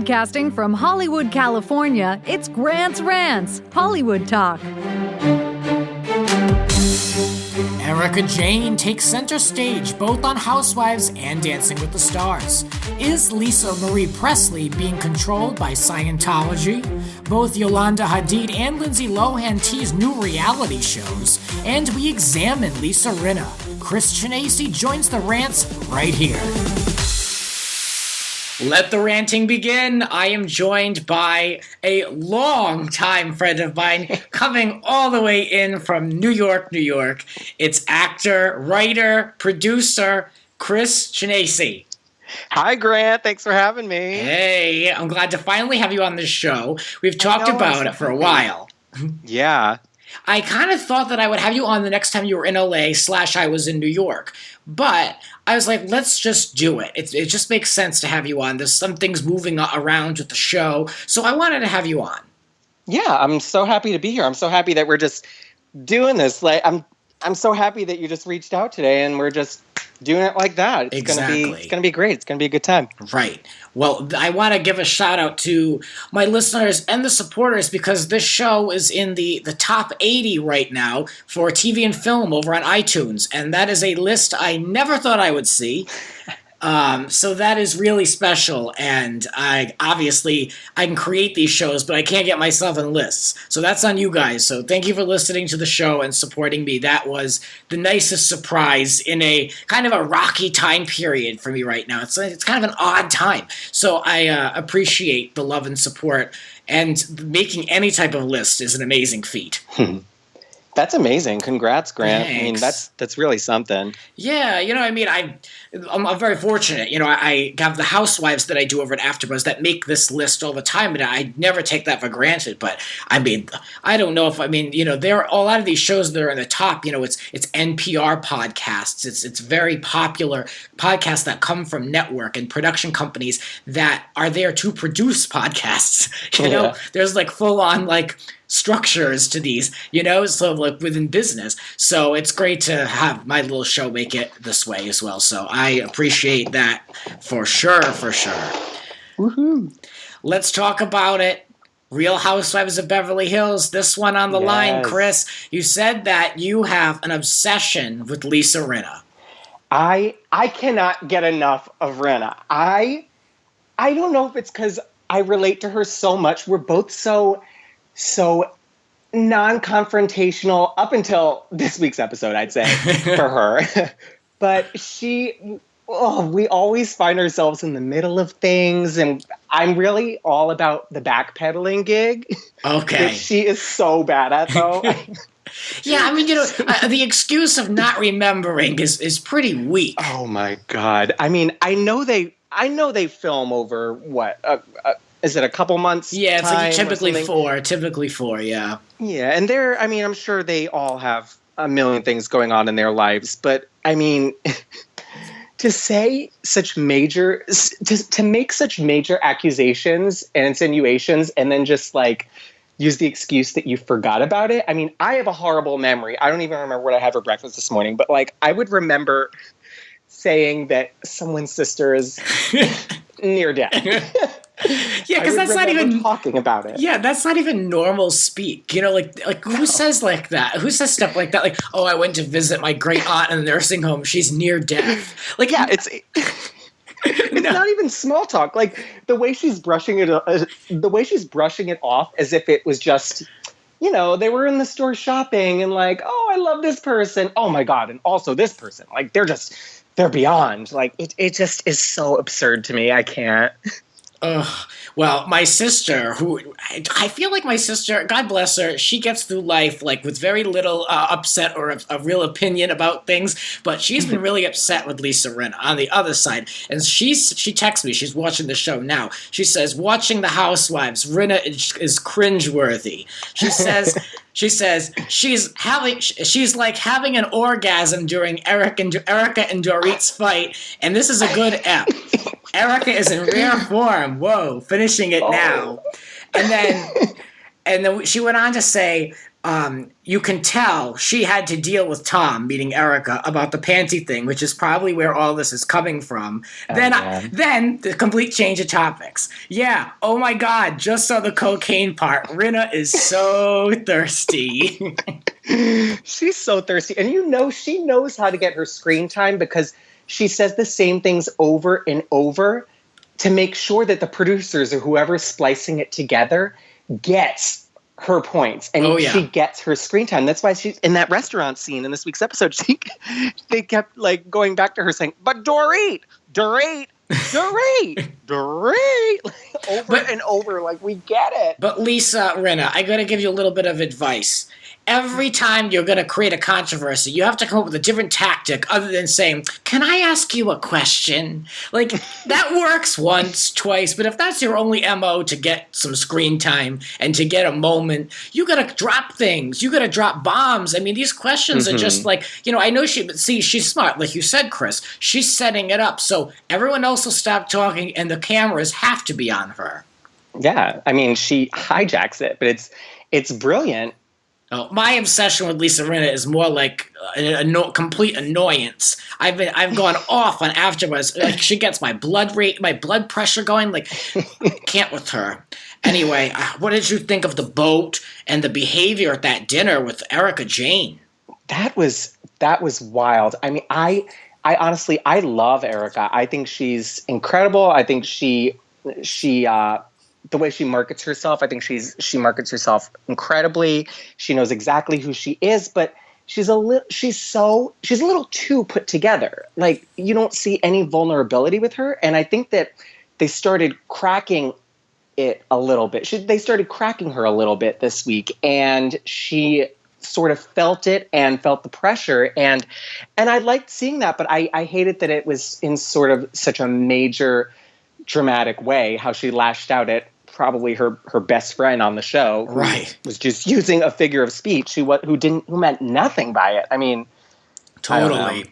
Broadcasting from Hollywood, California, it's Rants, Hollywood Talk. Erika Jayne takes center stage both on Housewives and Dancing with the Stars. Is Lisa Marie Pressley being controlled by Scientology? Both Yolanda Hadid and Lindsay Lohan tease new reality shows. And we examine Lisa Rinna. Chris Chianesi joins the Rants right here. Let the ranting begin. I am joined by a long-time friend of mine coming all the way in from New York, New York. It's actor, writer, producer, Chris Chianesi. Hi, Grant. Thanks for having me. Hey, I'm glad to finally have you on this show. We've talked about it for a while. Yeah. I kind of thought that I would have you on the next time you were in LA / I was in New York. But I was like, let's just do it. It just makes sense to have you on. There's some things moving around with the show. So I wanted to have you on. Yeah, I'm so happy to be here. I'm so happy that we're just doing this. Like, I'm so happy that you just reached out today and we're just doing it like that. It's gonna be great. It's gonna be a good time. Right. Well, I want to give a shout out to my listeners and the supporters because this show is in the top 80 right now for TV and film over on iTunes, and that is a list I never thought I would see. So that is really special, and I can create these shows, but I can't get myself in lists. So that's on you guys. So thank you for listening to the show and supporting me. That was the nicest surprise in a kind of a rocky time period for me right now. It's kind of an odd time. So I appreciate the love and support, and making any type of list is an amazing feat. That's amazing. Congrats, Grant. Thanks. I mean, that's really something. Yeah, I'm very fortunate. I have the Housewives that I do over at AfterBuzz that make this list all the time, and I never take that for granted. But I don't know if there are a lot of these shows that are in the top. It's NPR podcasts. It's very popular podcasts that come from network and production companies that are there to produce podcasts. There's full on structures to these, so within business. So it's great to have my little show make it this way as well. So I appreciate that for sure. Woohoo. Let's talk about it. Real Housewives of Beverly Hills. This one on the line, Chris. You said that you have an obsession with Lisa Rinna. I cannot get enough of Rinna. I don't know if it's because I relate to her so much. We're both so non-confrontational up until this week's episode, I'd say, for her. But we always find ourselves in the middle of things, and I'm really all about the backpedaling gig. Okay. Which she is so bad at, though. Yeah, the excuse of not remembering is pretty weak. Oh my God. I know they film over what? Is it a couple months? Yeah, it's typically four, yeah. Yeah, and I'm sure they all have a million things going on in their lives, but to say such major, to make such major accusations and insinuations and then just use the excuse that you forgot about it. I have a horrible memory. I don't even remember what I had for breakfast this morning, but I would remember saying that someone's sister is near death. Yeah, because that's not even talking about it. Yeah, that's not even normal speak. Who says like that? Who says stuff like that? I went to visit my great aunt in the nursing home. She's near death. It's not even small talk. The way she's brushing it off as if it was just, they were in the store shopping and oh, I love this person. Oh my God, and also this person. They're beyond. It just is so absurd to me. I can't. Well, my sister, who I feel like my sister, God bless her, she gets through life with very little upset or a real opinion about things, but she's been really upset with Lisa Rinna on the other side. And she texts me, she's watching the show now. She says, watching the Housewives, Rinna is cringeworthy. She says she's like having an orgasm during Erika and Dorit's fight, and this is a good ep. Erika is in rare form. Whoa, finishing it now. And then she went on to say, you can tell she had to deal with Tom, meeting Erika, about the panty thing, which is probably where all this is coming from. Then the complete change of topics. Yeah, oh my God, just on the cocaine part, Rinna is so thirsty. She's so thirsty. And she knows how to get her screen time because she says the same things over and over to make sure that the producers or whoever's splicing it together gets her points, and she gets her screen time. That's why she's in that restaurant scene in this week's episode. They kept like going back to her saying, "But Dorit, Dorit, Dorit, Dorit," over and over. Like, we get it. But Lisa Rinna, I got to give you a little bit of advice. Every time you're going to create a controversy, you have to come up with a different tactic other than saying, "Can I ask you a question?" Like, that works once, twice, but if that's your only MO to get some screen time and to get a moment, you got to drop things. You got to drop bombs. I mean, these questions are just like, I know she's smart. Like you said, Chris, she's setting it up. So everyone else will stop talking and the cameras have to be on her. Yeah. I mean, she hijacks it, but it's brilliant. Oh, my obsession with Lisa Rinna is more like a complete annoyance. I've gone off on afterwards. Like, she gets my blood pressure going. Like, can't with her. Anyway, what did you think of the boat and the behavior at that dinner with Erika Jayne? That was wild. I mean, I honestly, I love Erika. I think she's incredible. I think she the way she markets herself, I think she markets herself incredibly. She knows exactly who she is, but she's a little too put together. Like, you don't see any vulnerability with her, and I think that they started cracking it a little bit. They started cracking her a little bit this week, and she sort of felt it and felt the pressure, and I liked seeing that, but I hated that it was in sort of such a major dramatic way, how she lashed out at probably her best friend on the show, right, was just using a figure of speech who meant nothing by it. I mean, totally.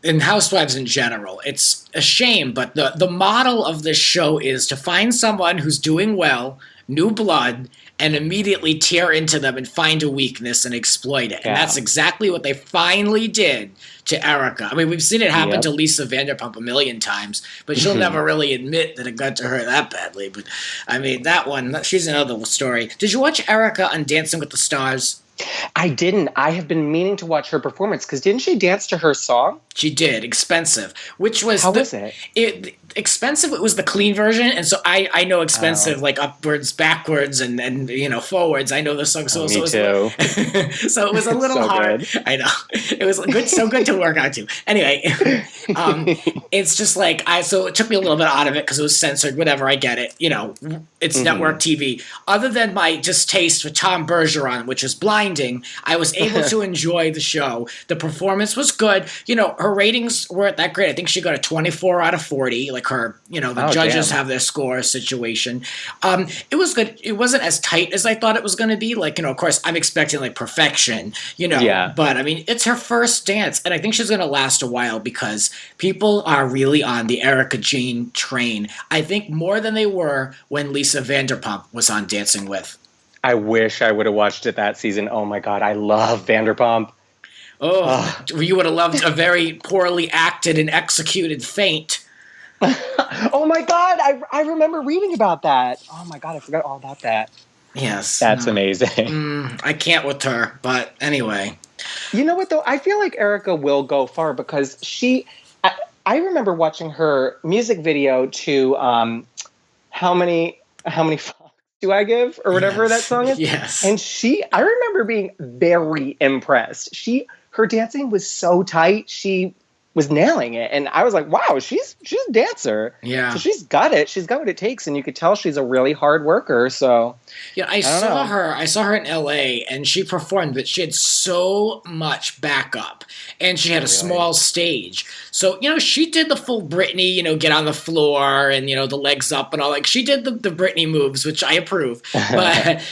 In Housewives in general, it's a shame, but the model of this show is to find someone who's doing well, new blood, and immediately tear into them and find a weakness and exploit it. And that's exactly what they finally did to Erika. I mean, we've seen it happen to Lisa Vanderpump a million times, but she'll never really admit that it got to her that badly. But, I mean, that one, she's another story. Did you watch Erika on Dancing with the Stars? I didn't. I have been meaning to watch her performance, because didn't she dance to her song? She did. Expensive. Which was... How was it? Expensive, it was the clean version, and so I know Expensive, like upwards, backwards, and forwards. I know the song. So Me too. So it was a little hard. Good. I know. It was good, so good to work out to. Anyway, it's just like, so it took me a little bit out of it because it was censored, whatever, I get it. It's network TV. Other than my distaste for Tom Bergeron, which is blinding, I was able to enjoy the show. The performance was good. Her ratings weren't that great. I think she got a 24 out of 40. Like, her, the judges have their score situation. It was good. It wasn't as tight as I thought it was going to be. Like, of course, I'm expecting like perfection, but I mean, it's her first dance, and I think she's going to last a while because people are really on the Erika Jayne train. I think more than they were when Lisa Vanderpump was on Dancing With. I wish I would have watched it that season. Oh my God, I love Vanderpump. Oh, you would have loved a very poorly acted and executed feint. Oh my God, I remember reading about that. Oh my God, I forgot all about that. Yes. That's amazing. I can't with her, but anyway. You know what, though? I feel like Erika will go far because I remember watching her music video to How Many Fucks Do I Give? Or whatever that song is. Yes. And I remember being very impressed. Her dancing was so tight. She was nailing it, and I was like, wow, she's a dancer. Yeah. So she's got it. She's got what it takes, and you could tell she's a really hard worker. So yeah, I saw her in LA, and she performed, but she had so much backup, and she had a small stage. So, she did the full Britney, get on the floor and, the legs up and all. Like, she did the Britney moves, which I approve. But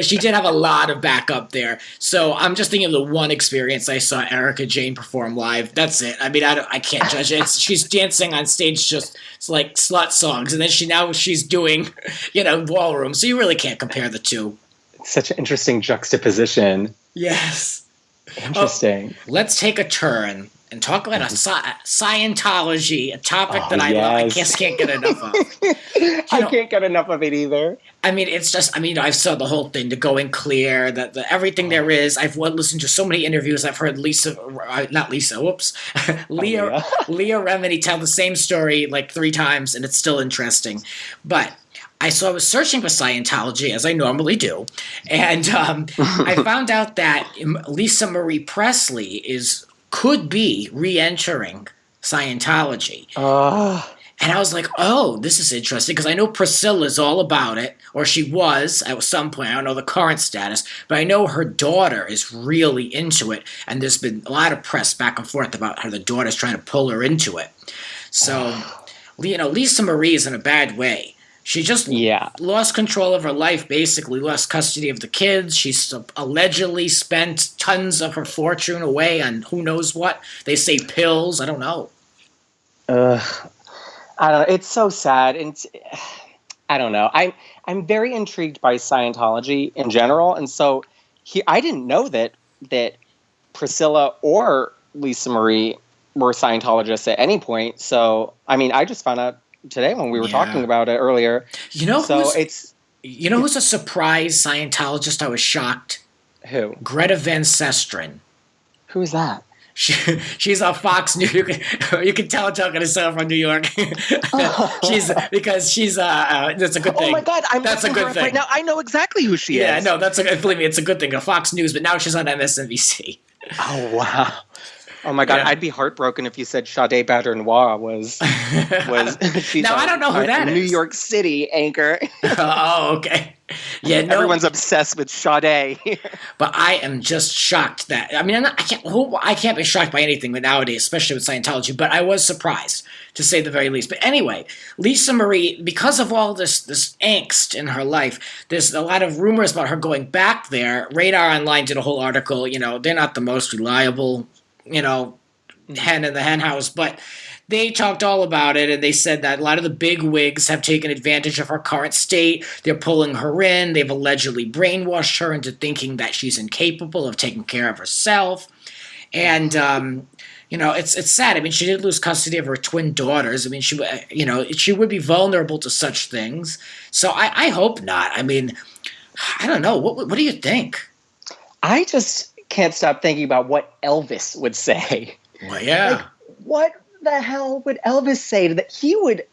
she did have a lot of backup there. So I'm just thinking of the one experience I saw Erika Jayne perform live. That's it. I mean, I can't judge it. She's dancing on stage just like slut songs. And then she's doing, ballroom. So you really can't compare the two. Such an interesting juxtaposition. Yes. Interesting. Let's take a turn and talk about Scientology, a topic that I love. I just can't get enough of. I can't get enough of it either. I mean, it's just, I've saw the whole thing, the Going Clear, everything there is. I've listened to so many interviews. I've heard Leah Remini tell the same story like 3 times, and it's still interesting. But I was searching for Scientology, as I normally do, and I found out that Lisa Marie Pressley could be re-entering Scientology. And I was like, oh, this is interesting, because I know Priscilla's all about it, or she was at some point. I don't know the current status, but I know her daughter is really into it, and there's been a lot of press back and forth about how the daughter's trying to pull her into it. So, Lisa Marie is in a bad way. She just lost control of her life, basically lost custody of the kids. She's allegedly spent tons of her fortune away on who knows what. They say pills. I don't know. I don't know. It's so sad. And I don't know. I'm very intrigued by Scientology in general. And so I didn't know that Priscilla or Lisa Marie were Scientologists at any point. So, I just found out today when we were talking about it earlier. Who's a surprise Scientologist? I was shocked. Who? Greta Van Susteren. Who is that? She's on Fox News. You can tell I'm talking to someone from New York. That's a good thing. Oh my God, that's a good thing. Right now, I know exactly who she is. Yeah, no, believe me, it's a good thing. Fox News, but now she's on MSNBC. Oh wow. Oh my God, I'd be heartbroken if you said Sade Badrinois was. Now I don't know who that is. New York City anchor. Oh, okay. Yeah, no. Everyone's obsessed with Sade. But I am just shocked that I can't be shocked by anything nowadays, especially with Scientology. But I was surprised, to say the very least. But anyway, Lisa Marie, because of all this angst in her life, there's a lot of rumors about her going back there. Radar Online did a whole article. They're not the most reliable hen in the hen house, but they talked all about it, and they said that a lot of the big wigs have taken advantage of her current state. They're pulling her in. They've allegedly brainwashed her into thinking that she's incapable of taking care of herself. And, it's sad. She did lose custody of her twin daughters. She would be vulnerable to such things. So I hope not. I don't know. What do you think? I just can't stop thinking about what Elvis would say. Well, yeah. What the hell would Elvis say to that? He would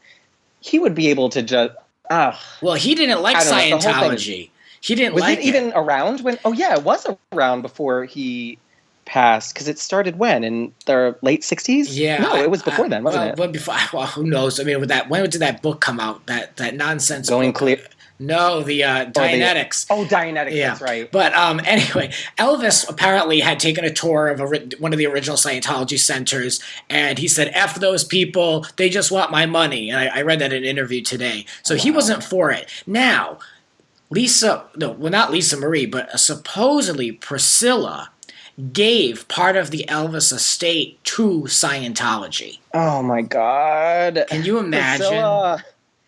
be able to just. Well, he didn't like Scientology. He didn't like it. Was it even around when? Oh yeah, it was around before he passed, because it started when, in the late 60s? Yeah. No, it was before then, wasn't it? Well, who knows? When did that book come out? That nonsense. Going book? Clear. No, the Dianetics. Dianetics, yeah. That's right. But anyway, Elvis apparently had taken a tour of one of the original Scientology centers, and he said, F those people, they just want my money. And I read that in an interview today. So he wasn't for it. Now, not Lisa Marie, but supposedly Priscilla gave part of the Elvis estate to Scientology. Oh my God. Can you imagine? Priscilla.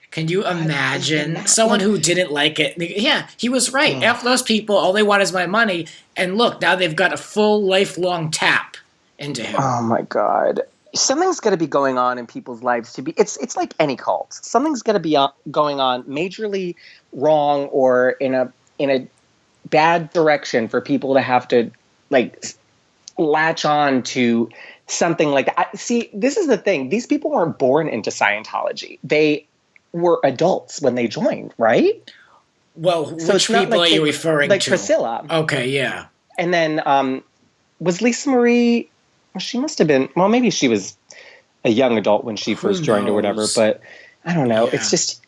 Can you imagine someone who didn't like it? Yeah, he was right. F those people, all they want is my money. And look, now they've got a full lifelong tap into him. Oh my God. Something's going to be going on in people's lives it's like any cult. Something's going to be going on majorly wrong or in a bad direction for people to have to latch on to something like that. See, this is the thing. These people weren't born into Scientology. They were adults when they joined, right? Well, which people are you referring to? Like Priscilla. Okay, yeah. And then was Lisa Marie, she must have been, well, maybe she was a young adult when she first joined or whatever, but I don't know. Yeah. It's just,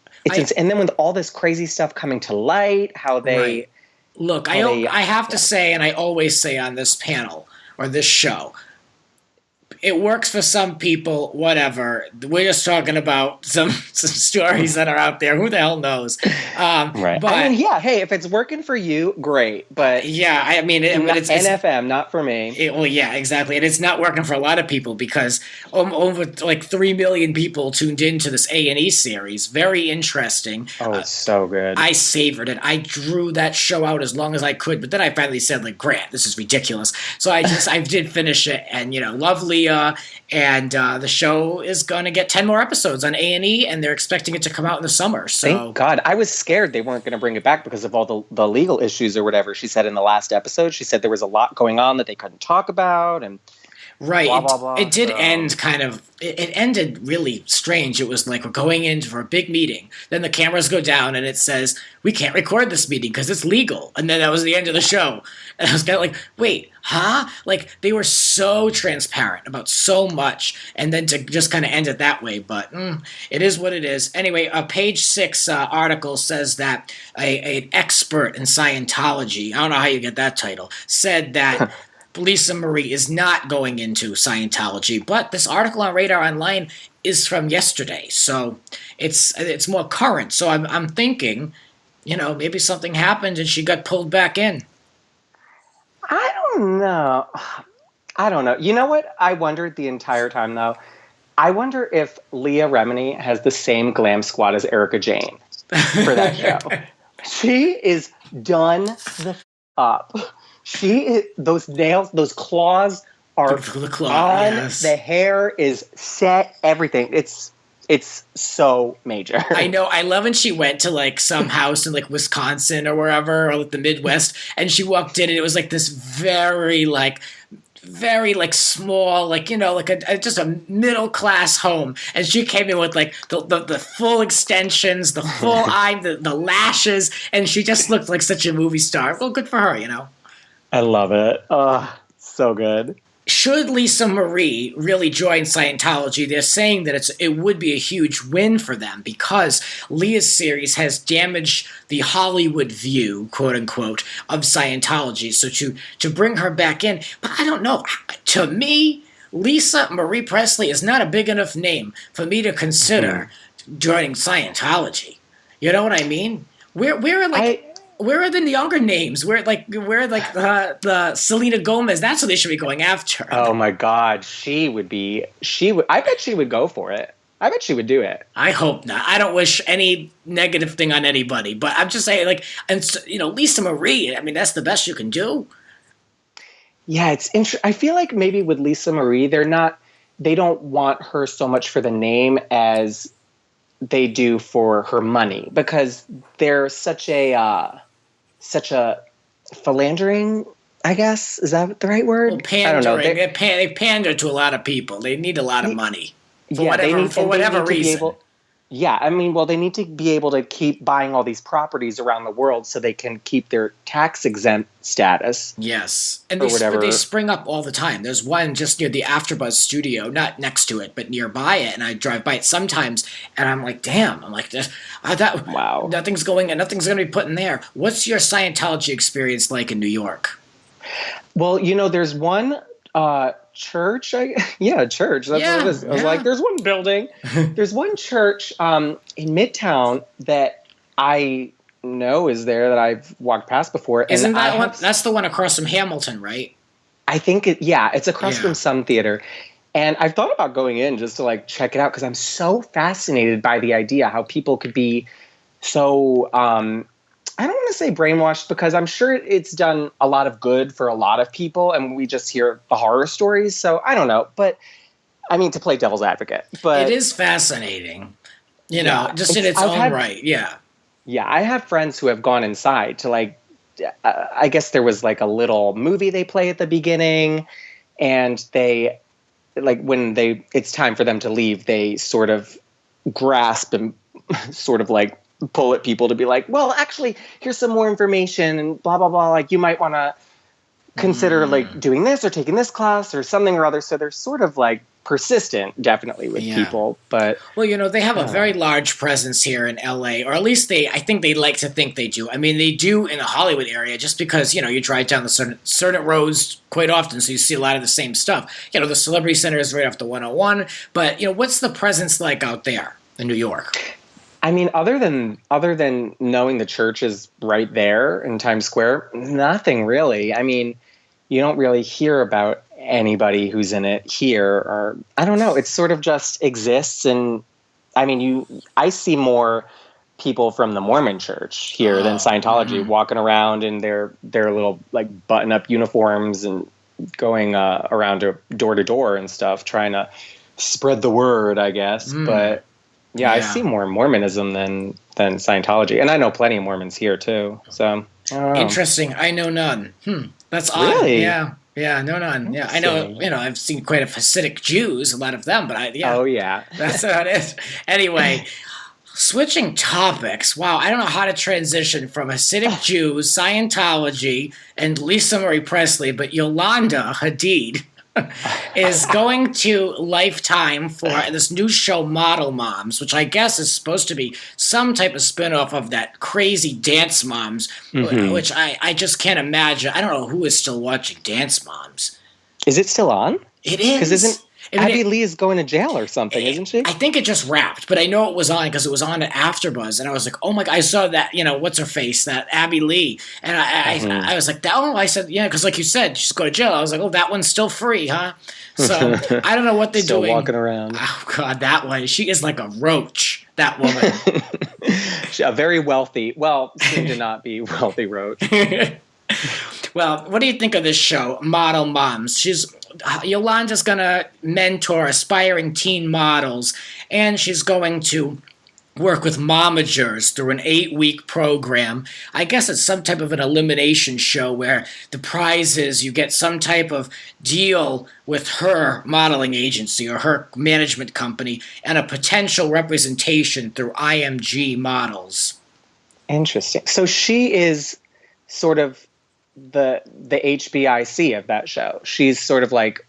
and then with all this crazy stuff coming to light, how they... Right. Look, I have to say, and I always say on this panel or this show, it works for some people, whatever. We're just talking about some stories that are out there. Who the hell knows? Right. But I mean, yeah, hey, if it's working for you, great. But yeah, I mean, but it's NFM, not for me. well, yeah, exactly. And it's not working for a lot of people because over like 3 million people tuned into this A&E series. Very interesting. Oh, it's so good. I savored it. I drew that show out as long as I could, but then I finally said, like, Grant, this is ridiculous. So I did finish it, and, love Leah. And the show is going to get 10 more episodes on A&E, and they're expecting it to come out in the summer. So thank God. I was scared they weren't going to bring it back because of all the legal issues or whatever. She said in the last episode, she said there was a lot going on that they couldn't talk about, and right. Blah, blah, blah, it did end kind of. It ended really strange. It was like we're going in for a big meeting. Then the cameras go down and it says, we can't record this meeting because it's legal. And then that was the end of the show. And I was kind of like, wait, huh? Like they were so transparent about so much. And then to just kind of end it that way. But it is what it is. Anyway, a page 6 article says that an expert in Scientology, I don't know how you get that title, said that Lisa Marie is not going into Scientology, but this article on Radar Online is from yesterday, so it's more current. So I'm thinking, maybe something happened and she got pulled back in. I don't know. You know what? I wondered the entire time, though. I wonder if Leah Remini has the same glam squad as Erika Jayne for that show. She is done the up. Those nails, those claws are on. Yes. The hair is set. Everything. It's so major. I know. I love when she went to like some house in like Wisconsin or wherever, or like the Midwest, and she walked in and it was like this very small, like just a middle class home, and she came in with like the full extensions, the full eye, the lashes, and she just looked like such a movie star. Well, good for her, I love it. So good. Should Lisa Marie really join Scientology, they're saying that it would be a huge win for them because Leah's series has damaged the Hollywood view, quote unquote, of Scientology. So to bring her back in, but I don't know. To me, Lisa Marie Pressley is not a big enough name for me to consider joining Scientology. You know what I mean? Where are the younger names? Where the Selena Gomez? That's what they should be going after. Oh my God, she would. I bet she would go for it. I bet she would do it. I hope not. I don't wish any negative thing on anybody, but I'm just saying, Lisa Marie. I mean, that's the best you can do. Yeah, it's interesting. I feel like maybe with Lisa Marie, they don't want her so much for the name as they do for her money, because they're such a philandering, I guess. Is that the right word? Well, pandering. I don't know. They pander to a lot of people. They need a lot of money for whatever reason. They need to be able to keep buying all these properties around the world so they can keep their tax exempt status. Yes. And they spring up all the time. There's one just near the AfterBuzz studio, not next to it, but nearby it. And I drive by it sometimes and I'm like, damn. I'm like, wow. Nothing's going to be put in there. What's your Scientology experience like in New York? Well, there's one church. Church. That's what it is. I was like, there's one building. There's one church in Midtown that I know is there that I've walked past before. Isn't that one? That's the one across from Hamilton, right? I think it's across from some theater. And I've thought about going in just to like check it out because I'm so fascinated by the idea how people could be so I don't want to say brainwashed because I'm sure it's done a lot of good for a lot of people and we just hear the horror stories. So I don't know. But I mean, to play devil's advocate. But it is fascinating, just in its own right. Yeah. Yeah. I have friends who have gone inside to like, I guess there was like a little movie they play at the beginning and they like when it's time for them to leave, they sort of grasp and sort of like pull at people to be like, well, actually, here's some more information and blah, blah, blah. Like you might want to consider like doing this or taking this class or something or other. So they're sort of like persistent, definitely, with people. But well, they have a very large presence here in LA, or at least I think they like to think they do. I mean, they do in the Hollywood area, just because you drive down the certain roads quite often, so you see a lot of the same stuff. The Celebrity Center is right off the 101, but what's the presence like out there in New York? I mean, other than knowing the church is right there in Times Square, nothing really. I mean, you don't really hear about anybody who's in it here, or I don't know. It sort of just exists, and I mean, I see more people from the Mormon Church here than Scientology walking around in their little like button-up uniforms and going around door to door and stuff, trying to spread the word, I guess. But yeah, I see more Mormonism than Scientology, and I know plenty of Mormons here too. So I don't know. Interesting. I know none. That's odd. Really? Yeah. Yeah, no, none. Yeah, I know. I've seen quite a Hasidic Jews, a lot of them, but Oh yeah, that's how it is. Anyway, switching topics. Wow, I don't know how to transition from Hasidic Jews, Scientology, and Lisa Marie Pressley, but Yolanda Hadid is going to Lifetime for this new show, Model Moms, which I guess is supposed to be some type of spinoff of that crazy Dance Moms, which I just can't imagine. I don't know who is still watching Dance Moms. Is it still on? It is. Because Abby Lee is going to jail or something, isn't she? I think it just wrapped, but I know it was on because it was on at AfterBuzz, and I was like, "Oh my god!" I saw that, what's her face, that Abby Lee, and I was like, "Oh," I said, "Yeah," because like you said, she's going to jail. I was like, "Oh, that one's still free, huh?" So I don't know what they're still doing. Walking around. Oh god, that one. She is like a roach. That woman. A very wealthy, soon to not be wealthy roach. Well, what do you think of this show, Model Moms? Yolanda's going to mentor aspiring teen models, and she's going to work with momagers through an 8-week program. I guess it's some type of an elimination show where the prize is you get some type of deal with her modeling agency or her management company and a potential representation through IMG models. Interesting. So she is sort of the HBIC of that show. She's sort of like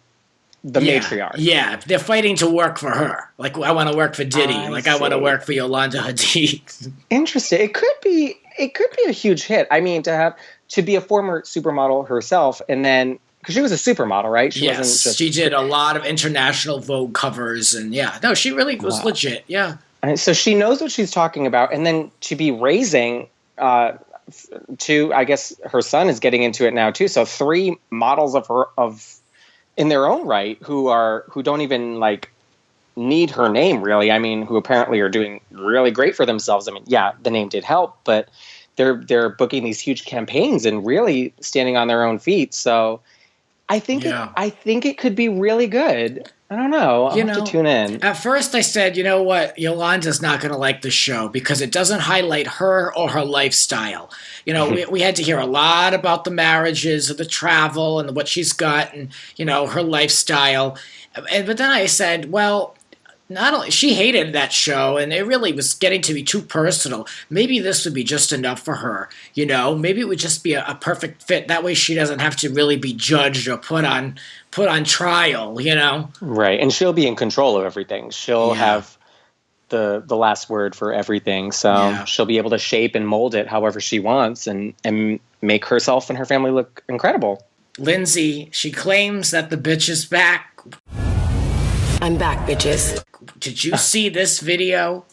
the matriarch. Yeah, they're fighting to work for her. Like, I want to work for Diddy. I want to work for Yolanda Hadid. Interesting. It could be a huge hit. I mean, to be a former supermodel herself, and then because she was a supermodel, right? She did a lot of international Vogue covers, and she really was legit. Yeah. And so she knows what she's talking about, and then to be raising. I guess her son is getting into it now too. So 3 models of in their own right who don't even like need her name really. I mean, who apparently are doing really great for themselves. I mean, the name did help, but they're booking these huge campaigns and really standing on their own feet. So I think it could be really good. I don't know. I'll have to tune in. At first I said, you know what, Yolanda's not going to like the show because it doesn't highlight her or her lifestyle. We had to hear a lot about the marriages or the travel and what she's got and, her lifestyle. But then I said, well, not only she hated that show and it really was getting to be too personal. Maybe this would be just enough for her. Maybe it would just be a perfect fit. That way she doesn't have to really be judged or put on trial, Right. And she'll be in control of everything. She'll have the last word for everything. So she'll be able to shape and mold it however she wants and make herself and her family look incredible. Lindsay, she claims that the bitch is back. I'm back, bitches. Did you see this video?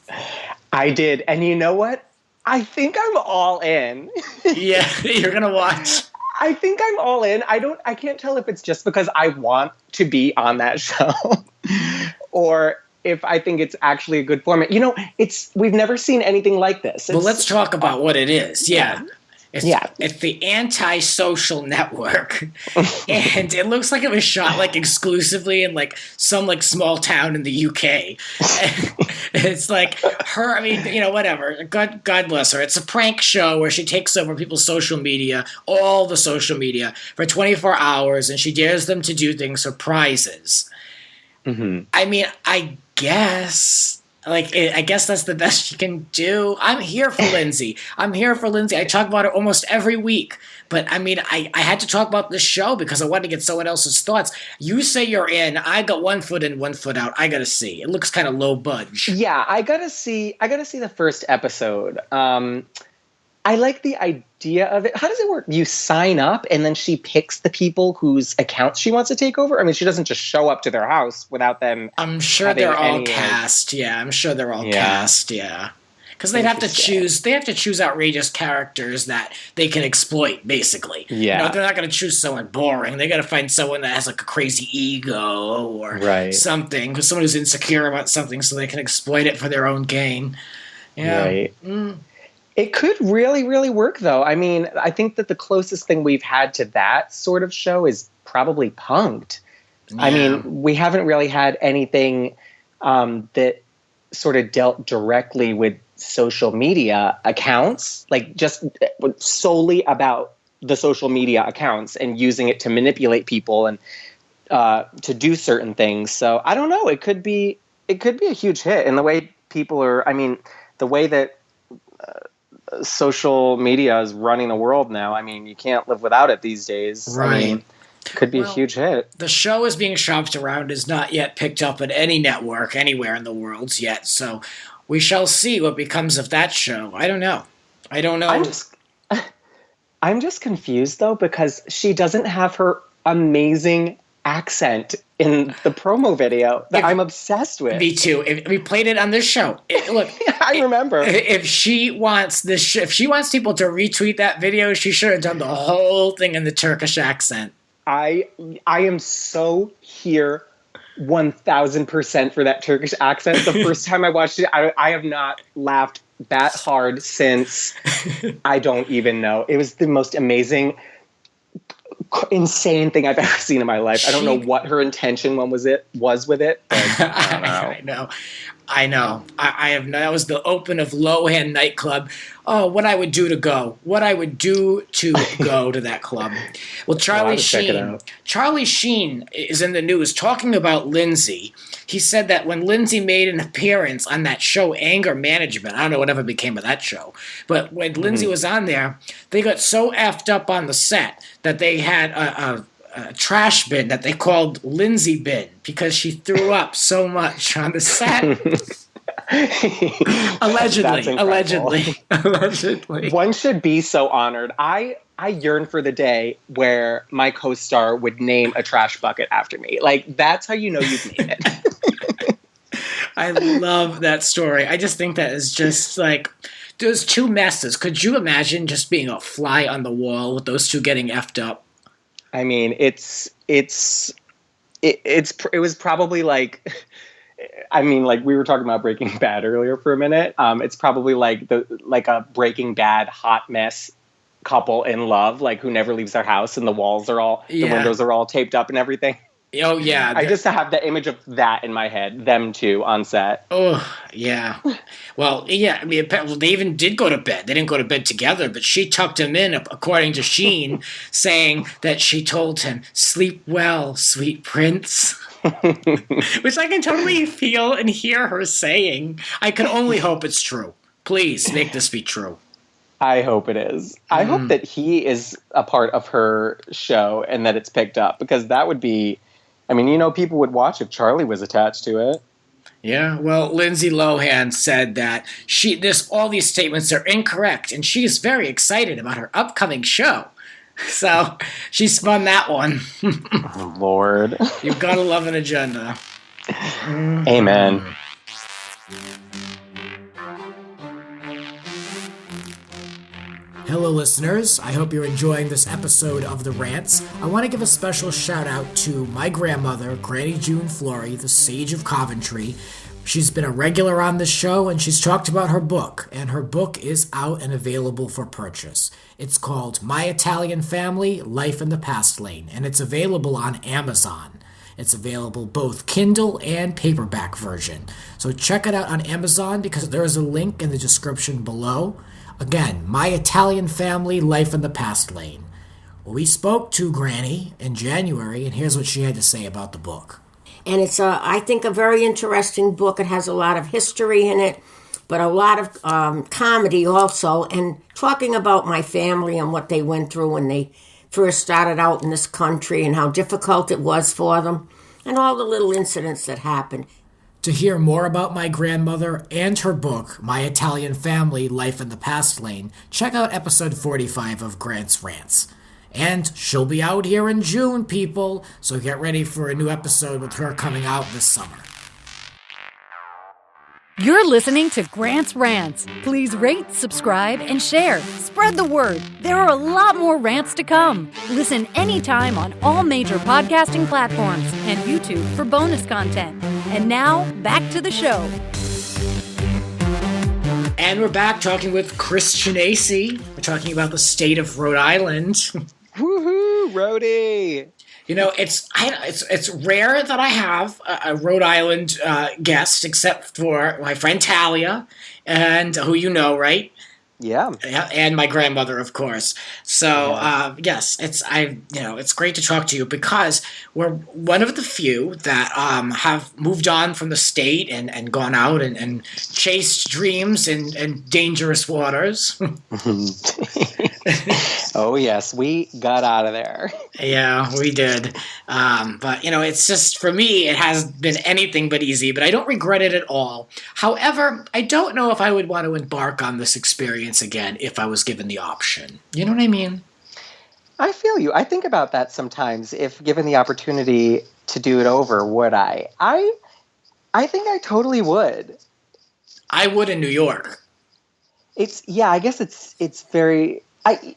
I did. And you know what? I think I'm all in. Yeah, you're going to watch. I think I'm all in. I can't tell if it's just because I want to be on that show or if I think it's actually a good format. We've never seen anything like this. Well, let's talk about what it is. Yeah. It's the Anti-Social Network, and it looks like it was shot like exclusively in like some like small town in the UK. It's like her. I mean, whatever. God bless her. It's a prank show where she takes over people's social media, all the social media, for 24 hours, and she dares them to do things for prizes. I mean, I guess I guess that's the best you can do. I'm here for Lindsay. I talk about her almost every week. But, I mean, I had to talk about this show because I wanted to get someone else's thoughts. You say you're in. I got 1 foot in, 1 foot out. I got to see. It looks kind of low budge. Yeah, I got to see the first episode. I like the idea of it. How does it work? You sign up and then she picks the people whose accounts she wants to take over? I mean, she doesn't just show up to their house without them. I'm sure they're all cast. Yeah, I'm sure they're all cast. Yeah. Because they'd have to choose. They have to choose outrageous characters that they can exploit, basically. Yeah, they're not going to choose someone boring. They got to find someone that has like a crazy ego or something, because someone who's insecure about something, so they can exploit it for their own gain. Yeah. Right. It could really, really work, though. I mean, I think that the closest thing we've had to that sort of show is probably Punk'd. Yeah. I mean, we haven't really had anything that sort of dealt directly with social media accounts, like just solely about the social media accounts and using it to manipulate people and to do certain things. So I don't know. It could be a huge hit. And the way people are, I mean, the way that social media is running the world now, I mean, you can't live without it these days. Right. I mean, could be a huge hit. The show is being shopped around, is not yet picked up at any network anywhere in the world yet. So we shall see what becomes of that show. I don't know. I'm just confused, though, because she doesn't have her amazing accent in the promo video that I'm obsessed with. Me too. If we played it on this show. Look, I remember. If she wants if she wants people to retweet that video, she should have done the whole thing in the Turkish accent. I am so here 1000% for that Turkish accent. The first time I watched it, I have not laughed that hard since I don't even know. It was the most amazing, insane thing I've ever seen in my life. I don't know what her intention was with it. But I don't know. I know. I have. That was the open of Lohan nightclub. Oh, what I would do to go. What I would do to go to that club. Well, Charlie Sheen is in the news talking about Lindsay. He said that when Lindsay made an appearance on that show, Anger Management, I don't know whatever became of that show, but when Lindsay was on there, they got so effed up on the set that they had a trash bin that they called Lindsay bin because she threw up so much on the set. Allegedly. One should be so honored. I yearn for the day where my co-star would name a trash bucket after me. Like, that's how you know you've made it. I love that story. I just think that is just like, those two messes. Could you imagine just being a fly on the wall with those two getting effed up? I mean, it was probably like, I mean, like we were talking about Breaking Bad earlier for a minute. It's probably like a Breaking Bad hot mess couple in love, like who never leaves their house and the windows are all taped up and everything. Oh yeah. I just have the image of that in my head, them two on set. Oh yeah. Well, yeah, I mean, they even did go to bed. They didn't go to bed together, but she tucked him in, according to Sheen, saying that she told him, "Sleep well, sweet prince." Which I can totally feel and hear her saying. I can only hope it's true. Please make this be true. I hope it is. I hope that he is a part of her show and that it's picked up, because that would be, I mean, people would watch if Charlie was attached to it. Yeah, well, Lindsay Lohan said that all these statements are incorrect, and she is very excited about her upcoming show. So she spun that one. Oh, Lord. You've got to love an agenda. Amen. Hello, listeners. I hope you're enjoying this episode of The Rants. I want to give a special shout out to my grandmother, Granny June Flory, the Sage of Coventry. She's been a regular on this show, and she's talked about her book, and her book is out and available for purchase. It's called My Italian Family, Life in the Past Lane, and it's available on Amazon. It's available both Kindle and paperback version. So check it out on Amazon, because there is a link in the description below. Again, My Italian Family, Life in the Past Lane. Well, we spoke to Granny in January, and here's what she had to say about the book. And it's, I think, a very interesting book. It has a lot of history in it, but a lot of comedy also, and talking about my family and what they went through when they first started out in this country and how difficult it was for them, and all the little incidents that happened. To hear more about my grandmother and her book, My Italian Family, Life in the Past Lane, check out episode 45 of Grant's Rants. And she'll be out here in June, people, so get ready for a new episode with her coming out this summer. You're listening to Grant's Rants. Please rate, subscribe, and share. Spread the word. There are a lot more rants to come. Listen anytime on all major podcasting platforms and YouTube for bonus content. And now, back to the show. And we're back talking with Chris Chianesi. We're talking about the state of Rhode Island. Woohoo, Rhodey! You know, it's rare that I have a Rhode Island guest, except for my friend Talia, and who you know, right? Yeah, and my grandmother, of course. So yes, it's great to talk to you because we're one of the few that have moved on from the state and gone out and chased dreams in dangerous waters. Oh yes, we got out of there. Yeah, we did. But it's just, for me, it has been anything but easy. But I don't regret it at all. However, I don't know if I would want to embark on this experience again if I was given the option. You know what I mean? I feel you. I think about that sometimes. If given the opportunity to do it over, would I? I think I totally would. I would in New York. I guess it's very. I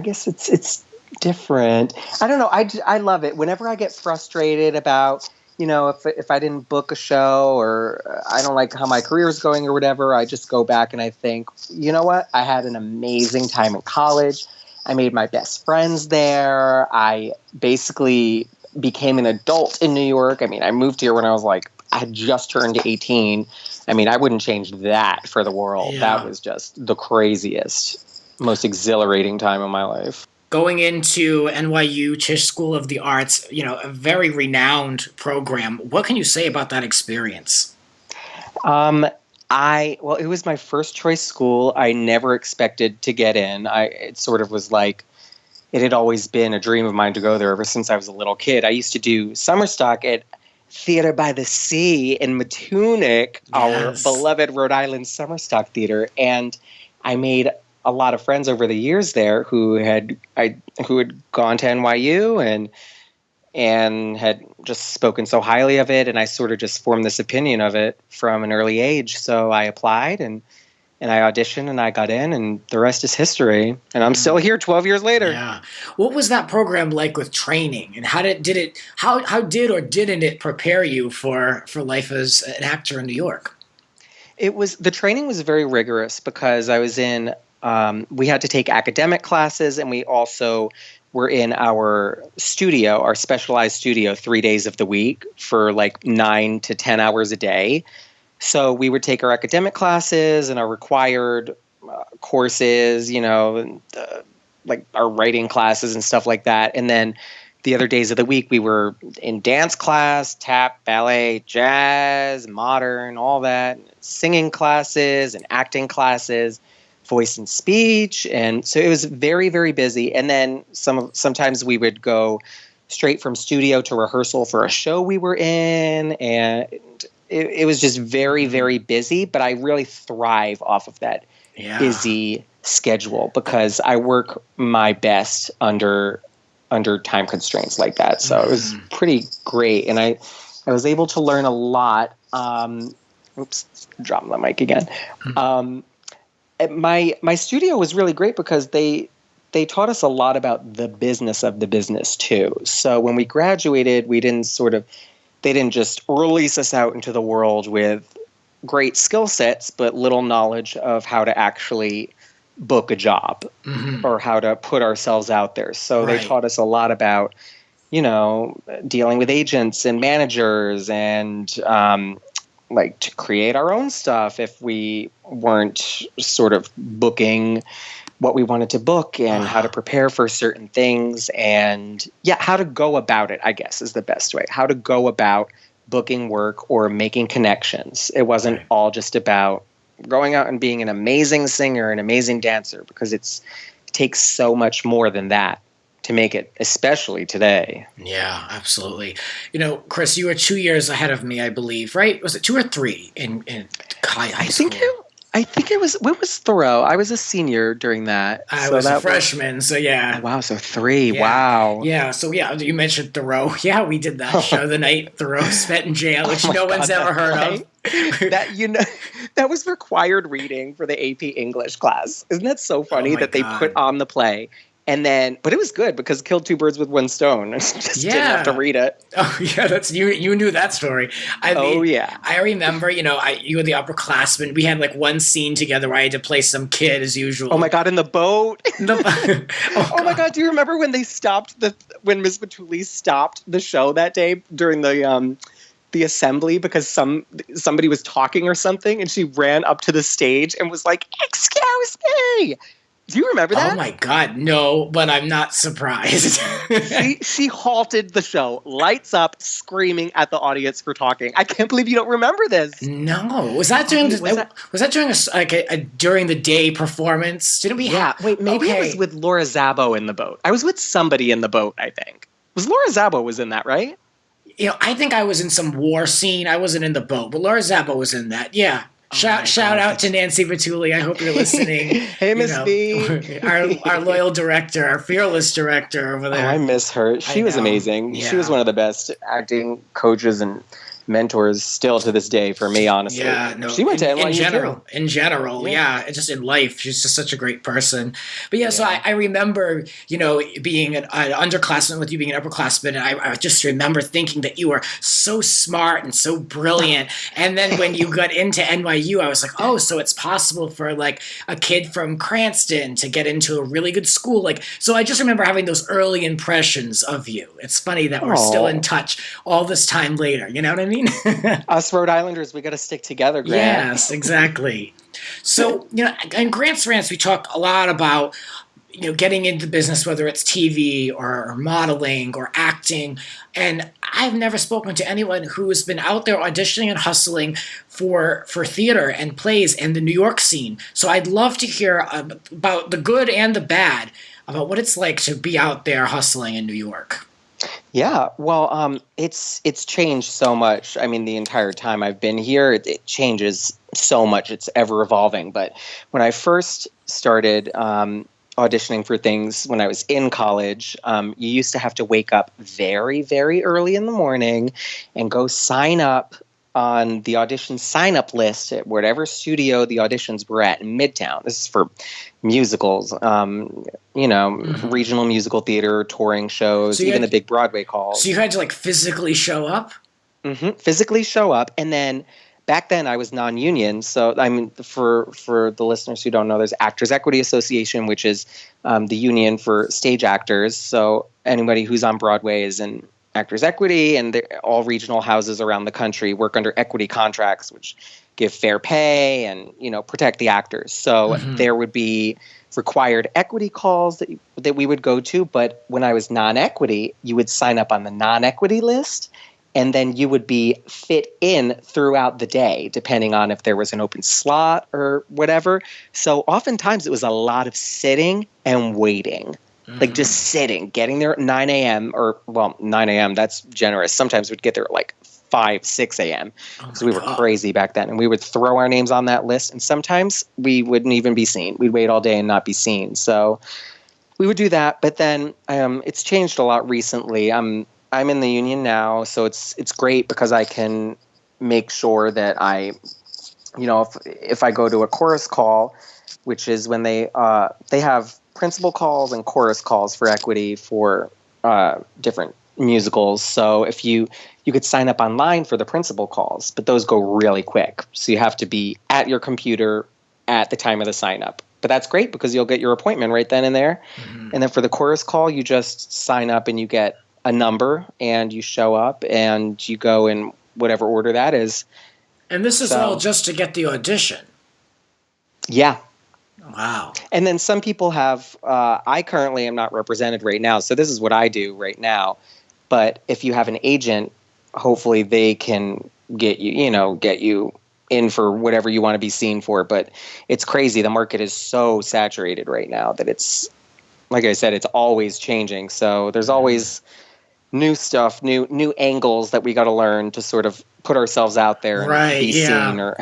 guess it's different. I don't know. I love it. Whenever I get frustrated about, if I didn't book a show or I don't like how my career is going or whatever, I just go back and I think, you know what? I had an amazing time in college. I made my best friends there. I basically became an adult in New York. I mean, I moved here when I had just turned 18. I mean, I wouldn't change that for the world. Yeah. That was just the craziest, most exhilarating time of my life. Going into NYU Tisch School of the Arts, a very renowned program. What can you say about that experience? It was my first choice school. I never expected to get in. It sort of was like, it had always been a dream of mine to go there ever since I was a little kid. I used to do summer stock at Theater by the Sea in Matunic, our beloved Rhode Island summer stock theater. And I made a lot of friends over the years there who had gone to NYU and had just spoken so highly of it, and I sort of just formed this opinion of it from an early age. So I applied and I auditioned and I got in, and the rest is history. And I'm still here 12 years later. Yeah. What was that program like with training, and how did or didn't it prepare you for life as an actor in New York? The training was very rigorous because I was in. We had to take academic classes, and we also were in our studio, our specialized studio, 3 days of the week for 9 to 10 hours a day. So we would take our academic classes and our required courses, our writing classes and stuff like that. And then the other days of the week, we were in dance class, tap, ballet, jazz, modern, all that, singing classes and acting classes, voice and speech. And so it was very, very busy. And then sometimes we would go straight from studio to rehearsal for a show we were in. And it was just very, very busy. But I really thrive off of that busy schedule because I work my best under time constraints like that. So it was pretty great. And I was able to learn a lot. Oops, dropping the mic again. My studio was really great because they taught us a lot about the business of the business too. So when we graduated, they didn't just release us out into the world with great skill sets, but little knowledge of how to actually book a job or how to put ourselves out there. So they taught us a lot about, dealing with agents and managers and to create our own stuff if we weren't sort of booking what we wanted to book and how to prepare for certain things and how to go about it, I guess is the best way. How to go about booking work or making connections. It wasn't all just about going out and being an amazing singer, an amazing dancer, because it takes so much more than that to make it, especially today. Yeah, absolutely. Chris, you were 2 years ahead of me, I believe, right? Was it 2 or 3 in high school? I think it was Thoreau. I was a senior during that. I was a freshman, so yeah. Oh, wow, so 3. Yeah. Wow. Yeah, so you mentioned Thoreau. Yeah, we did that show the night Thoreau spent in jail, which no one's ever heard of. That was required reading for the AP English class. Isn't that so funny that they put on the play? And then, but it was good because killed 2 birds with 1 stone. I just didn't have to read it. Oh yeah, that's you knew that story. I remember. You were the upperclassmen. We had like one scene together where I had to play some kid as usual. Oh my god, in the boat. Oh my god, do you remember when they when Miss Batuli stopped the show that day during the assembly because somebody was talking or something, and she ran up to the stage and was like, "Excuse me." Do you remember that? Oh my god, no, but I'm not surprised. she halted the show, lights up, screaming at the audience for talking. I can't believe you don't remember this. No, was that during a during the day performance? Didn't we? Wait, maybe it was with Laura Zabbo in the boat. I was with somebody in the boat. I think was Laura Zabbo was in that, right? I think I was in some war scene. I wasn't in the boat, but Laura Zabbo was in that. Yeah. Shout out to Nancy Batuli. I hope you're listening. Hey, Miss B. Our loyal director, our fearless director over there. Oh, I miss her. She was amazing. Yeah. She was one of the best acting coaches and mentors still to this day for me, honestly. Yeah, no. She went to NYU in general, just in life. She's just such a great person. But so I remember, being an underclassman with you being an upperclassman, and I just remember thinking that you were so smart and so brilliant. And then when you got into NYU, I was like, oh, so it's possible for like a kid from Cranston to get into a really good school. So I just remember having those early impressions of you. It's funny that we're still in touch all this time later. You know what I mean? Us Rhode Islanders, we got to stick together, Grant. Yes, exactly. So, in Grant's Rants, we talk a lot about, getting into business, whether it's TV or modeling or acting. And I've never spoken to anyone who has been out there auditioning and hustling for theater and plays and the New York scene. So I'd love to hear about the good and the bad, about what it's like to be out there hustling in New York. Yeah, well, it's changed so much. I mean, the entire time I've been here, it changes so much. It's ever evolving. But when I first started auditioning for things when I was in college, you used to have to wake up very, very early in the morning and go sign up on the audition sign-up list at whatever studio the auditions were at in Midtown. This is for musicals, regional musical theater, touring shows, even the big Broadway calls. So you had to physically show up? Mm-hmm. Physically show up. And then back then I was non-union. So I mean, for the listeners who don't know, there's Actors Equity Association, which is the union for stage actors. So anybody who's on Broadway is in Actors Equity, and all regional houses around the country work under equity contracts, which give fair pay and protect the actors. So there would be required equity calls that we would go to. But when I was non-equity, you would sign up on the non-equity list, and then you would be fit in throughout the day, depending on if there was an open slot or whatever. So oftentimes it was a lot of sitting and waiting. Just sitting, getting there at 9 a.m. 9 a.m., that's generous. Sometimes we'd get there at 5, 6 a.m. because we were crazy back then. And we would throw our names on that list. And sometimes we wouldn't even be seen. We'd wait all day and not be seen. So we would do that. But then it's changed a lot recently. I'm in the union now. So it's great because I can make sure that if I go to a chorus call, which is when they have principal calls and chorus calls for equity for different musicals. So if you could sign up online for the principal calls, but those go really quick. So you have to be at your computer at the time of the sign up. But that's great because you'll get your appointment right then and there. Mm-hmm. And then for the chorus call, you just sign up and you get a number and you show up and you go in whatever order that is. And this is all just to get the audition. Yeah. Wow. And then some people have, I currently am not represented right now, so this is what I do right now. But if you have an agent, hopefully they can get you in for whatever you want to be seen for. But it's crazy. The market is so saturated right now that it's, like I said, it's always changing. So there's always new stuff, new angles that we got to learn to sort of put ourselves out there and be seen.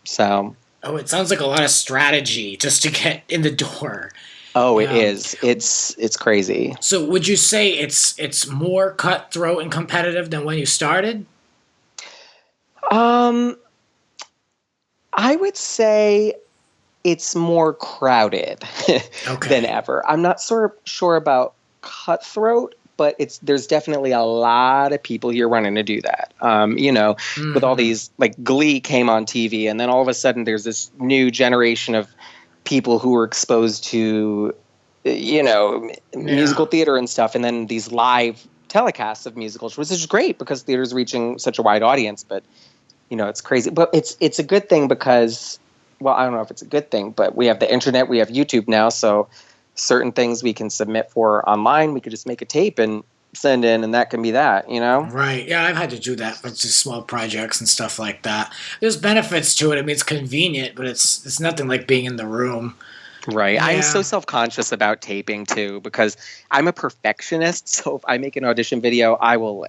So. Oh, it sounds like a lot of strategy just to get in the door. Oh, it is. It's crazy. So would you say it's more cutthroat and competitive than when you started? I would say it's more crowded than ever. I'm not sure about cutthroat, but there's definitely a lot of people here wanting to do that. With all these, like Glee came on TV, and then all of a sudden there's this new generation of people who were exposed to, musical theater and stuff, and then these live telecasts of musicals, which is great because theater's reaching such a wide audience. But it's crazy. But it's a good thing because, well, I don't know if it's a good thing, but we have the internet, we have YouTube now, so certain things we can submit for online. We could just make a tape and send in, and that can be that, Right. Yeah, I've had to do that for just small projects and stuff like that. There's benefits to it. I mean, it's convenient, but it's nothing like being in the room. Right. Yeah. I'm so self-conscious about taping too because I'm a perfectionist. So if I make an audition video, I will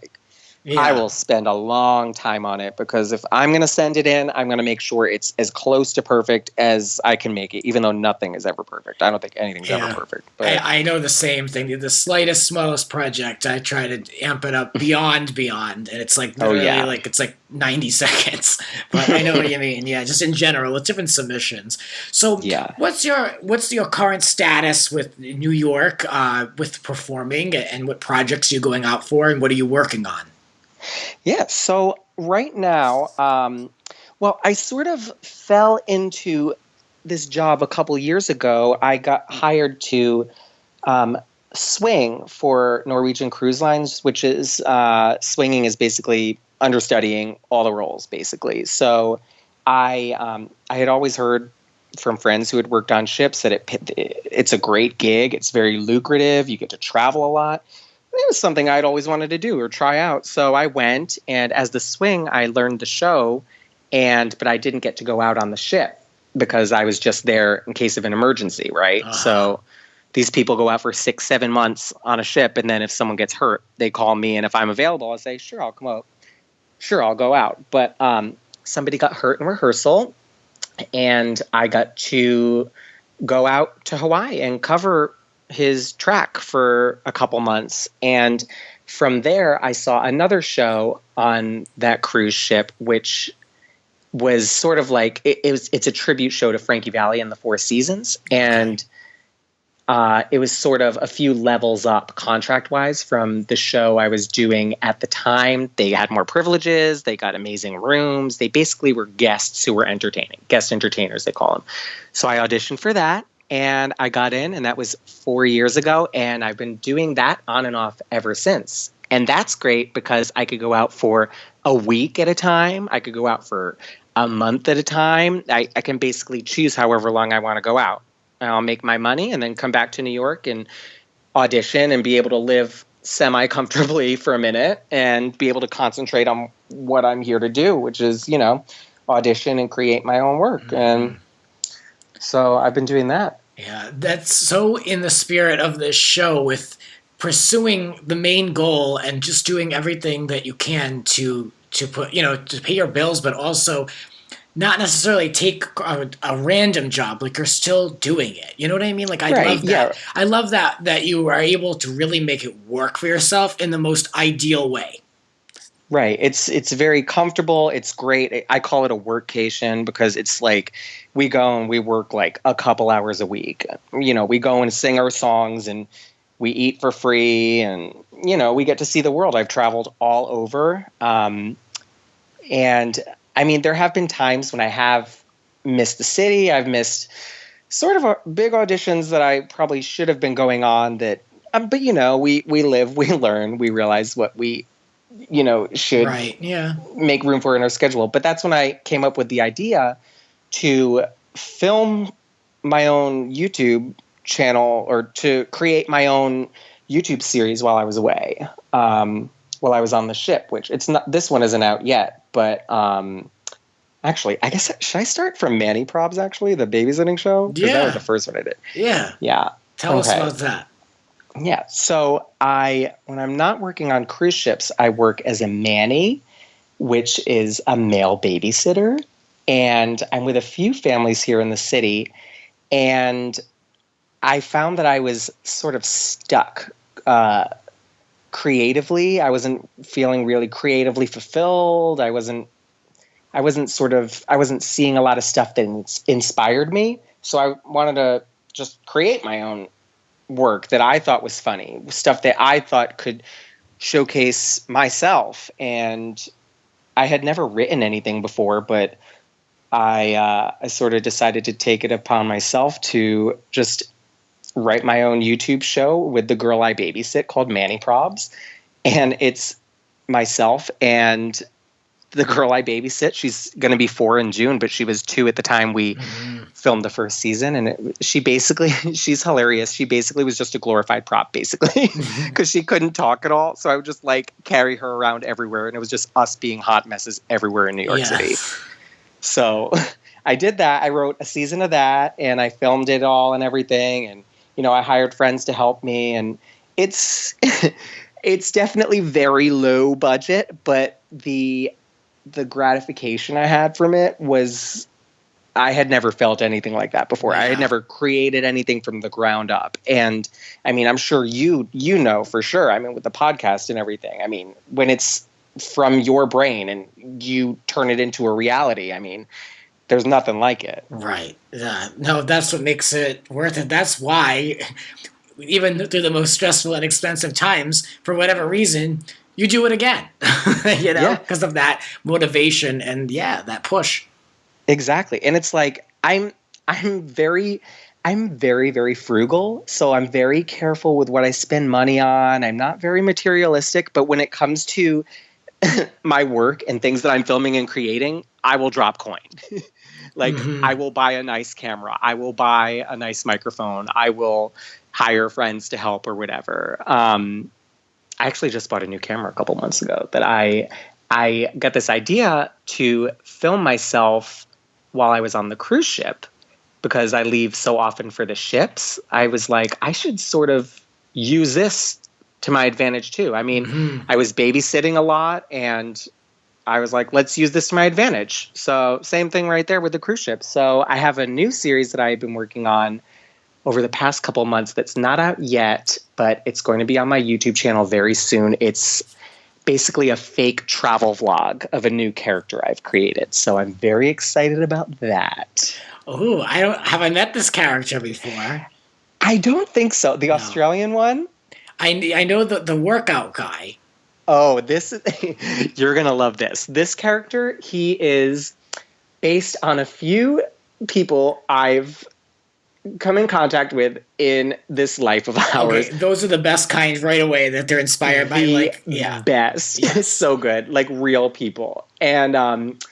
spend a long time on it because if I'm going to send it in, I'm going to make sure it's as close to perfect as I can make it, even though nothing is ever perfect. I don't think anything's ever perfect. But I know the same thing. The slightest, smallest project, I try to amp it up beyond, and it's like literally like it's like 90 seconds. But I know what you mean. Yeah, just in general, with different submissions. So what's your current status with New York, with performing, and what projects are you going out for, and what are you working on? Yeah, so right now, I sort of fell into this job a couple years ago. I got hired to swing for Norwegian Cruise Lines, which is swinging is basically understudying all the roles, basically. So I had always heard from friends who had worked on ships that it's a great gig. It's very lucrative. You get to travel a lot. It was something I'd always wanted to do or try out. So I went, and as the swing, I learned the show, but I didn't get to go out on the ship because I was just there in case of an emergency, right? So these people go out for 6-7 months on a ship, and then if someone gets hurt, they call me, and if I'm available, I'll say, sure, I'll come out. Sure, I'll go out. But somebody got hurt in rehearsal, and I got to go out to Hawaii and cover his track for a couple months. And from there, I saw another show on that cruise ship, which was sort of like, it's a tribute show to Frankie Valli and the Four Seasons. And it was sort of a few levels up contract-wise from the show I was doing at the time. They had more privileges. They got amazing rooms. They basically were guests who were entertaining. Guest entertainers, they call them. So I auditioned for that. And I got in, and that was 4 years ago, and I've been doing that on and off ever since. And that's great because I could go out for a week at a time. I could go out for a month at a time. I can basically choose however long I want to go out. And I'll make my money and then come back to New York and audition and be able to live semi-comfortably for a minute and be able to concentrate on what I'm here to do, which is, audition and create my own work. Mm-hmm. And so I've been doing that. Yeah, that's so in the spirit of this show with pursuing the main goal and just doing everything that you can to put, to pay your bills, but also not necessarily take a random job. Like you're still doing it. You know what I mean? Like I love that. Yeah. I love that you are able to really make it work for yourself in the most ideal way. Right. It's very comfortable. It's great. I call it a workcation because it's like we go and we work like a couple hours a week. We go and sing our songs and we eat for free and, we get to see the world. I've traveled all over. And I mean, there have been times when I have missed the city. I've missed sort of big auditions that I probably should have been going on that, but we live, we learn, we realize what we should make room for in our schedule. But that's when I came up with the idea to film my own YouTube channel, or to create my own YouTube series while I was away, while I was on the ship, which this one isn't out yet, but actually, I guess, should I start from Manny Probs, actually, the babysitting show? Because that was the first one I did. Yeah. Yeah. Tell us about that. Yeah. So when I'm not working on cruise ships, I work as a Manny, which is a male babysitter. And I'm with a few families here in the city. And I found that I was sort of stuck creatively. I wasn't feeling really creatively fulfilled. I wasn't seeing a lot of stuff that inspired me. So I wanted to just create my own work that I thought was funny, stuff that I thought could showcase myself. And I had never written anything before, but I sort of decided to take it upon myself to just write my own YouTube show with the girl I babysit called Manny Probs. And it's myself and the girl I babysit. She's going to be 4 in June, but she was 2 at the time we filmed the first season. And she's hilarious. She basically was just a glorified prop, basically, because she couldn't talk at all. So I would just carry her around everywhere. And it was just us being hot messes everywhere in New York City. So I did that. I wrote a season of that, and I filmed it all and everything. And, I hired friends to help me. And it's definitely very low budget, but the gratification I had from it was, I had never felt anything like that before. Yeah. I had never created anything from the ground up. And I mean, I'm sure you know for sure, I mean, with the podcast and everything, I mean, when it's from your brain and you turn it into a reality, I mean, there's nothing like it. Right. Yeah. No, that's what makes it worth it. That's why, even through the most stressful and expensive times, for whatever reason, you do it again, because of that motivation and that push. Exactly. And it's like, I'm very, very frugal. So I'm very careful with what I spend money on. I'm not very materialistic, but when it comes to my work and things that I'm filming and creating, I will drop coin. I will buy a nice camera. I will buy a nice microphone. I will hire friends to help or whatever. I actually just bought a new camera a couple months ago that I got this idea to film myself while I was on the cruise ship, because I leave so often for the ships. I was like, I should sort of use this to my advantage too. I mean, I was babysitting a lot, and I was like, let's use this to my advantage. So same thing right there with the cruise ship. So I have a new series that I've been working on over the past couple months that's not out yet, but it's going to be on my YouTube channel very soon. It's basically a fake travel vlog of a new character I've created. So I'm very excited about that. Oh, have I met this character before? I don't think so. The Australian one? I know the workout guy. Oh, you're going to love this. This character, he is based on a few people I've come in contact with in this life of ours. Okay, those are the best kind right away, that they're inspired by, best. Yes. It's so good, like real people. And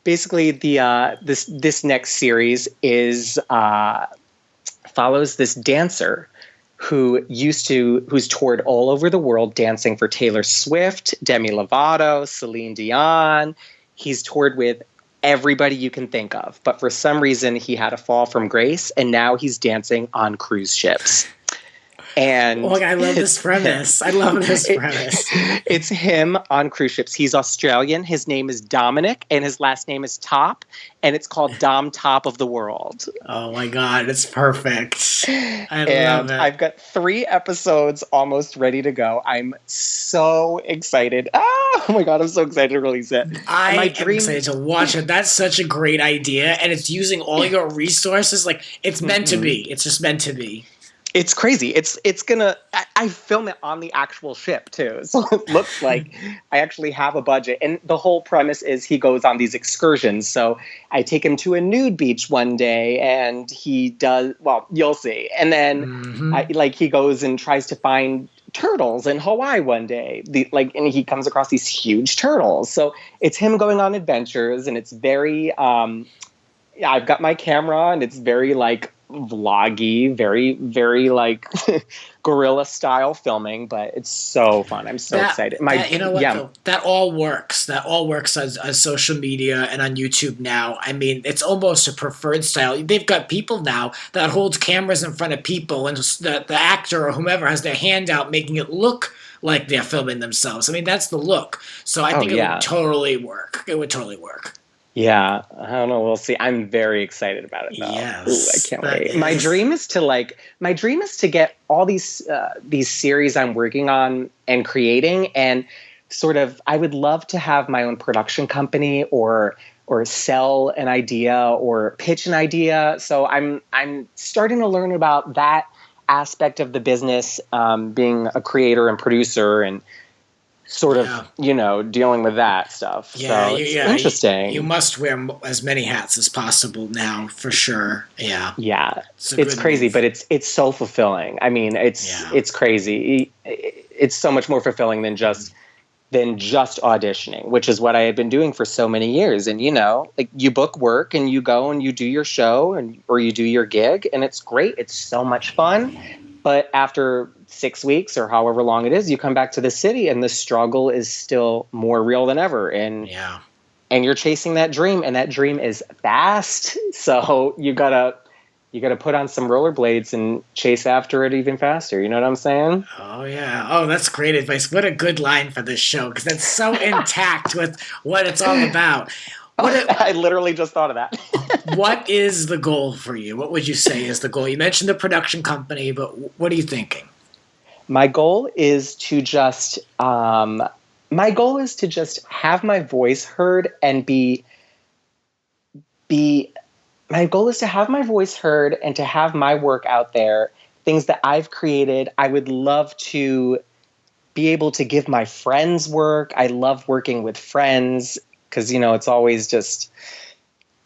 basically this next series is follows this dancer who's toured all over the world dancing for Taylor Swift, Demi Lovato, Celine Dion. He's toured with everybody you can think of. But for some reason, he had a fall from grace, and now he's dancing on cruise ships. And I love this premise. It's him on cruise ships. He's Australian. His name is Dominic, and his last name is Top, and it's called Dom Top of the World. Oh my God, it's perfect. I love it. I've got 3 episodes almost ready to go. I'm so excited. Oh my God, I'm so excited to release it. I'm excited to watch it. That's such a great idea, and it's using all your resources. Like, it's meant to be. It's just meant to be. It's crazy. I film it on the actual ship too. So it looks like I actually have a budget. And the whole premise is he goes on these excursions. So I take him to a nude beach one day, and he does, well, you'll see. And then he goes and tries to find turtles in Hawaii one day. And he comes across these huge turtles. So it's him going on adventures, and it's very, I've got my camera, and it's very vloggy, very, very like guerrilla style filming, but it's so fun. I'm so excited. You know what? Though, that all works. That all works as social media and on YouTube now. I mean, it's almost a preferred style. They've got people now that hold cameras in front of people, and the actor or whomever has their hand out, making it look like they're filming themselves. I mean, that's the look. So I think it would totally work. It would totally work. Yeah, I don't know. We'll see. I'm very excited about it, though. Yes, ooh, I can't wait. My dream is to get all these series I'm working on and creating, and sort of, I would love to have my own production company or sell an idea or pitch an idea. So I'm starting to learn about that aspect of the business, being a creator and producer and sort of, dealing with that stuff. Yeah, so it's interesting. You must wear as many hats as possible now, for sure. Yeah. Yeah. It's crazy, but it's so fulfilling. I mean, it's crazy. It's so much more fulfilling than just auditioning, which is what I had been doing for so many years. And, like you book work and you go and you do your show or you do your gig, and it's great. It's so much fun. But after 6 weeks or however long it is, you come back to the city and the struggle is still more real than ever. And you're chasing that dream, and that dream is fast. So you gotta put on some rollerblades and chase after it even faster. You know what I'm saying? Oh yeah. Oh, that's great advice. What a good line for this show, because that's so intact with what it's all about. I literally just thought of that. What is the goal for you? What would you say is the goal? You mentioned the production company, but what are you thinking? My goal is to just have my voice heard and my goal is to have my voice heard and to have my work out there, things that I've created. I would love to be able to give my friends work. I love working with friends. Because, it's always just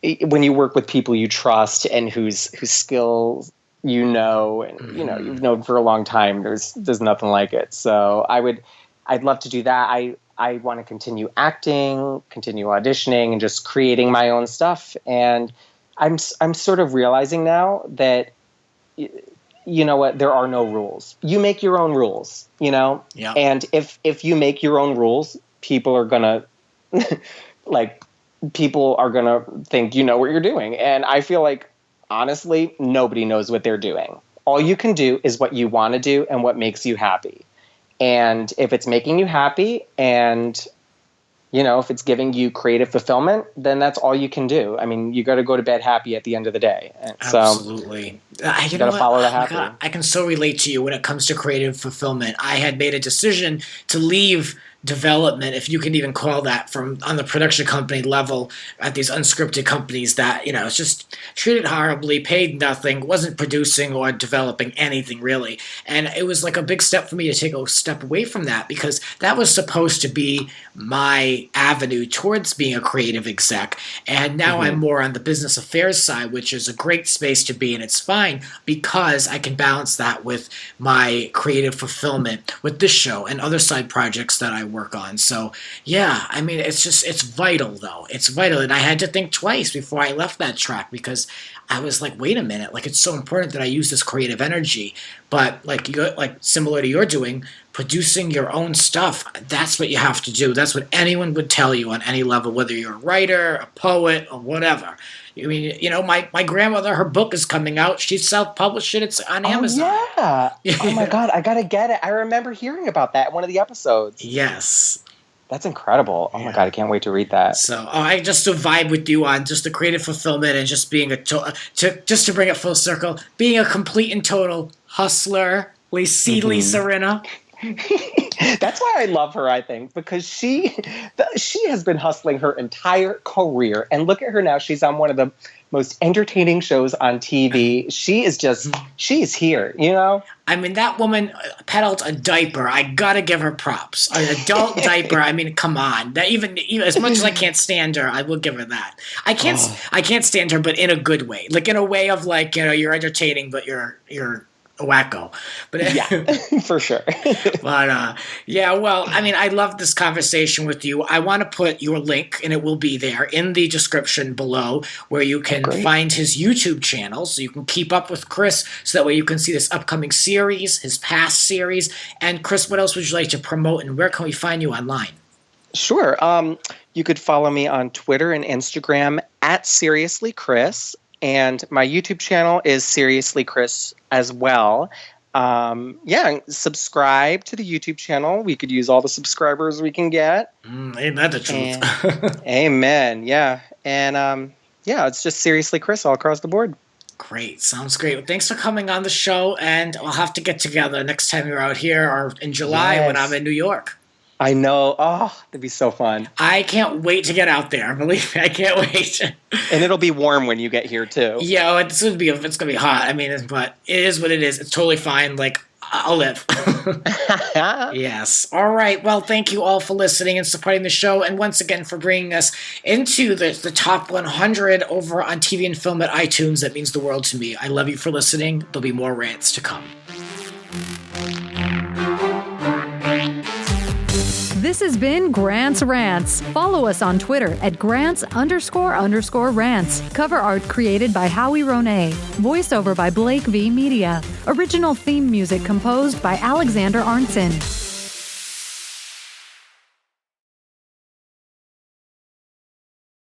when you work with people you trust and whose skills and you've known for a long time, there's nothing like it. So I'd love to do that. I want to continue acting, continue auditioning, and just creating my own stuff. And I'm sort of realizing now that, you know what, there are no rules. You make your own rules, Yeah. And if you make your own rules, people are gonna people are going to think you know what you're doing. And I feel like, honestly, nobody knows what they're doing. All you can do is what you want to do and what makes you happy. And if it's making you happy and, if it's giving you creative fulfillment, then that's all you can do. I mean, you got to go to bed happy at the end of the day. And absolutely. You got to follow the happy. God, I can so relate to you when it comes to creative fulfillment. I had made a decision to leave development, if you can even call that, from on the production company level at these unscripted companies that, it's just treated horribly, paid nothing, wasn't producing or developing anything really. And it was like a big step for me to take a step away from that, because that was supposed to be my avenue towards being a creative exec. And now I'm more on the business affairs side, which is a great space to be in. It's fine because I can balance that with my creative fulfillment with this show and other side projects that I work on. So yeah, I mean, it's vital though. It's vital. And I had to think twice before I left that track, because I was like, wait a minute, like it's so important that I use this creative energy. But like similar to you're doing, producing your own stuff, that's what you have to do. That's what anyone would tell you on any level, whether you're a writer, a poet, or whatever. I mean, my grandmother, her book is coming out. She self-published it. It's on Amazon. Yeah. Oh my God, I gotta get it. I remember hearing about that in one of the episodes. Yes. That's incredible. Oh my God, I can't wait to read that. So I just to vibe with you on just the creative fulfillment and just being just to bring it full circle, being a complete and total hustler. Lisa Rinna. That's why I love her, I think, because she has been hustling her entire career. And look at her now. She's on one of the most entertaining shows on TV. She's here, I mean, that woman peddled a diaper. I gotta give her props. An adult diaper. I mean, come on. That even as much as I can't stand her, I will give her that. I can't stand her, but in a good way. Like in a way of like, you're entertaining, but you're wacko. But Yeah, for sure. But yeah, well, I mean, I love this conversation with you. I want to put your link, and it will be there in the description below, where you can find his YouTube channel, so you can keep up with Chris, so that way you can see this upcoming series, his past series. And Chris, what else would you like to promote, and where can we find you online? Sure. You could follow me on Twitter and Instagram at Seriously Chris, and my YouTube channel is Seriously Chris as well. Subscribe to the YouTube channel. We could use all the subscribers we can get. Ain't that the truth? Amen. Yeah. And it's just Seriously Chris all across the board. Great. Sounds great. Well, thanks for coming on the show, and we'll have to get together next time you're out here, or in July when I'm in New York. I know. Oh, it'd be so fun. I can't wait to get out there. Believe me, I can't wait. And it'll be warm when you get here too. Yeah, it's gonna be hot. I mean, but it is what it is. It's totally fine. Like, I'll live. Yes. All right. Well, thank you all for listening and supporting the show, and once again for bringing us into the top 100 over on TV and film at iTunes. That means the world to me. I love you for listening. There'll be more rants to come. This has been Grants Rants. Follow us on Twitter at Grants__Rants. Cover art created by Howie Ronay. Voiceover by Blake V. Media. Original theme music composed by Alexander Arnson.